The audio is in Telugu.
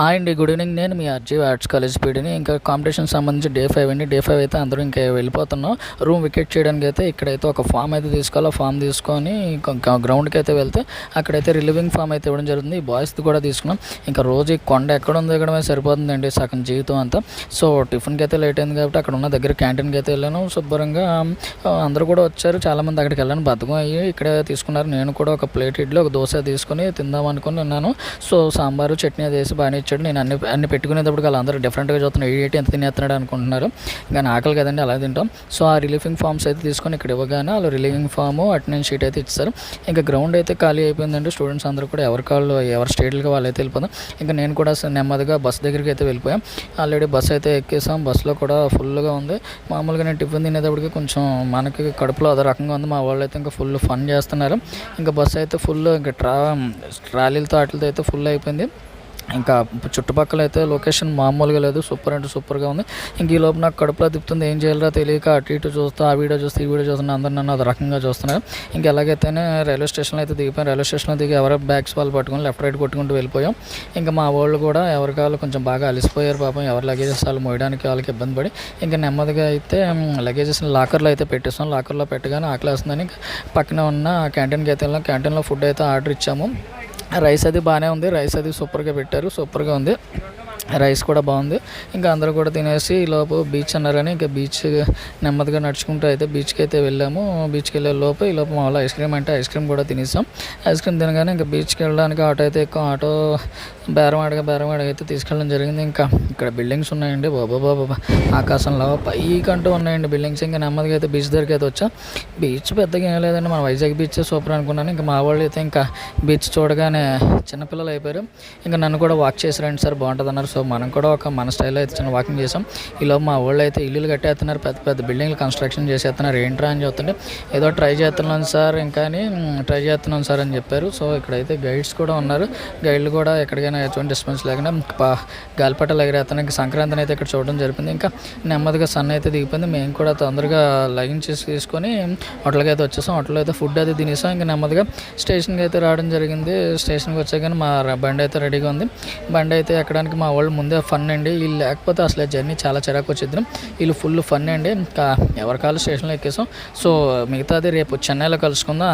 హాయ్ అండి, గుడ్ ఈవినింగ్. నేను మీ ఆర్జీ ఆర్ట్స్ కాలేజ్ పీడిని. ఇంకా కాంపిటీషన్ సంబంధించి డే 5 అండి. డే 5 అయితే అందరూ ఇంకా వెళ్ళిపోతున్నాం. రూమ్ వికెట్ చేయడానికి అయితే ఇక్కడైతే ఒక ఫామ్ అయితే తీసుకోవాలి. ఫామ్ తీసుకొని గ్రౌండ్కి అయితే వెళ్తే అక్కడైతే రిలీవింగ్ ఫామ్ అయితే ఇవ్వడం జరుగుతుంది. ఈ బాయ్స్ది కూడా తీసుకున్నాం. ఇంకా రోజు ఈ కొండ ఎక్కడ ఉంది ఎక్కడమే సరిపోతుందండి సగం జీవితం అంతా. సో టిఫిన్కి అయితే లేట్ అయింది కాబట్టి అక్కడ ఉన్న దగ్గర క్యాంటీన్కి అయితే వెళ్ళాను. శుభ్రంగా అందరూ కూడా వచ్చారు. చాలామంది అక్కడికి వెళ్ళాను, బద్ధకం అయ్యి ఇక్కడే తీసుకున్నారు. నేను కూడా ఒక ప్లేట్ ఇడ్లీ ఒక దోశ తీసుకొని తిందాం అనుకుని ఉన్నాను. సో సాంబారు చట్నీ అది వేసి బాగానే ఇచ్చాడు. నేను అన్ని పెట్టుకునేటప్పుడు వాళ్ళందరూ డిఫరెంట్గా చూస్తున్నాను, ఏంటి ఎంత తినేస్తున్నాడు అనుకుంటున్నారు. కానీ ఆకలి కదండి, అలా తింటాం. సో ఆ రిలీఫింగ్ ఫామ్స్ అయితే తీసుకొని ఇక్కడ ఇవ్వగానే వాళ్ళు రిలీవింగ్ ఫాము అటెండెన్స్ షీట్ అయితే ఇచ్చారు. ఇంకా గ్రౌండ్ అయితే ఖాళీ అయిపోయిందండి. స్టూడెంట్స్ అందరూ కూడా ఎవరి స్టేట్లుగా వాళ్ళు అయితే వెళ్ళిపోతాం. ఇంకా నేను కూడా నెమ్మదిగా బస్ దగ్గరికి అయితే వెళ్ళిపోయాం. ఆల్రెడీ బస్ అయితే ఎక్కేసాం. బస్సులో కూడా ఫుల్గా ఉంది. మామూలుగా నేను టిఫిన్ తినేటప్పటికి కొంచెం మనకి కడుపులో అదో రకంగా ఉంది. మా వాళ్ళు అయితే ఇంకా ఫుల్ ఫన్ చేస్తున్నారు. ఇంకా బస్సు అయితే ఫుల్ ఇంకా ట్రాలీలతో వాటితో అయితే ఫుల్ అయిపోయింది. ఇంకా చుట్టుపక్కల అయితే లొకేషన్ మామూలుగా లేదు, సూపర్ అంటే సూపర్గా ఉంది. ఇంక ఈ లోపు నాకు కడుపులో తిప్పుతుంది, ఏం చేయాలో తెలియక అటు ఇటు చూస్తూ ఆ వీడియో చూస్తే ఈ వీడియో చూస్తున్నా అందరు నన్ను అది రకంగా చూస్తున్నారు. ఇంకా ఎలాగైతేనే రైల్వే స్టేషన్లో అయితే దిగిపోయాం. రైల్వే స్టేషన్లో దిగి ఎవరో బ్యాగ్స్ వాళ్ళు పట్టుకొని లెఫ్ట్ రైట్ కొట్టుకుంటూ వెళ్ళిపోయాం. ఇంకా మా వాళ్ళు కూడా ఎవరికి వాళ్ళు కొంచెం బాగా అలసిపోయారు పాపం. ఎవరు లగేజెస్ వాళ్ళు మోయడానికి వాళ్ళకి ఇబ్బంది పడి ఇంకా నెమ్మదిగా అయితే లగేజెస్ని లాకర్లో అయితే పెట్టేస్తాం. లాకర్లో పెట్టగానే ఆకలి వస్తుందని పక్కన ఉన్న క్యాంటీన్కి అయితే వెళ్ళాం. క్యాంటీన్లో ఫుడ్ అయితే ఆర్డర్ ఇచ్చాము. రైస్ అది బాగానే ఉంది, రైస్ అది సూపర్గా పెట్టారు, సూపర్గా ఉంది. రైస్ కూడా బాగుంది. ఇంకా అందరూ కూడా తినేసి ఈలోపు బీచ్ అన్నారని ఇంకా బీచ్ నెమ్మదిగా నడుచుకుంటూ అయితే బీచ్కి అయితే వెళ్ళాము. బీచ్కి వెళ్ళే ఈలోపు మా వాళ్ళు ఐస్ క్రీమ్ అంటే ఐస్ క్రీమ్ కూడా తినేసాం. ఐస్ క్రీమ్ తినగానే ఇంకా బీచ్కి వెళ్ళడానికి ఆటో అయితే ఎక్కువ ఆటో బేరం అయితే తీసుకెళ్ళడం జరిగింది. ఇంకా ఇక్కడ బిల్డింగ్స్ ఉన్నాయండి, బాబా ఆకాశంలో పైకంటూ ఉన్నాయండి బిల్డింగ్స్. ఇంకా నెమ్మదిగా అయితే బీచ్ దగ్గరికి అయితే వచ్చా. బీచ్ పెద్దగా ఏం లేదండి, మన వైజాగ్ బీచ్ సూపర్ అనుకున్నాను. ఇంకా మా వాళ్ళు అయితే ఇంకా బీచ్ చూడగానే చిన్నపిల్లలు అయిపోయారు. ఇంకా నన్ను కూడా వాక్ చేసి రండి సార్ బాగుంటుంది అన్నారు. సో మనం కూడా మన స్టైల్లో అయితే చిన్న వాకింగ్ చేసాం. ఈలోపు మా వాళ్ళు అయితే ఇల్లులు కట్టేస్తున్నారు, పెద్ద పెద్ద బిల్డింగ్లు కన్స్ట్రక్షన్ చేసేస్తున్నారు. ఏంట్రా అని చెప్తుంటే ఏదో ట్రై చేస్తున్నాను సార్ ట్రై చేస్తున్నాను సార్ అని చెప్పారు. సో ఇక్కడైతే గైడ్స్ కూడా ఉన్నారు. గైడ్లు కూడా ఎక్కడికైనా ఎటువంటి డిస్టెన్స్ లేకుండా గాలిపటాలు ఎగరేస్తున్నాయి. సంక్రాంతిని అయితే ఇక్కడ చూడడం జరిగింది. ఇంకా నెమ్మదిగా సన్ అయితే దిగిపోయింది. మేము కూడా తొందరగా లైన్ తీసుకొని హోటల్కి అయితే వచ్చేసాం. హోటల్లో అయితే ఫుడ్ అయితే తినేసాం. ఇంకా నెమ్మదిగా స్టేషన్కి అయితే రావడం జరిగింది. స్టేషన్కి వచ్చాక మా బండి అయితే రెడీగా ఉంది. బండి అయితే ఎక్కడానికి మా వాళ్ళు ముందే ఫన్ అండి. వీళ్ళు లేకపోతే అసలు జర్నీ చాలా చిరాకు వచ్చిద్దాం. వీళ్ళు ఫుల్ ఫన్ అండి. ఇంకా ఎవరి కాళ్ళు స్టేషన్లో ఎక్కేసాం. సో మిగతాది రేపు చెన్నైలో కలుసుకుందాం.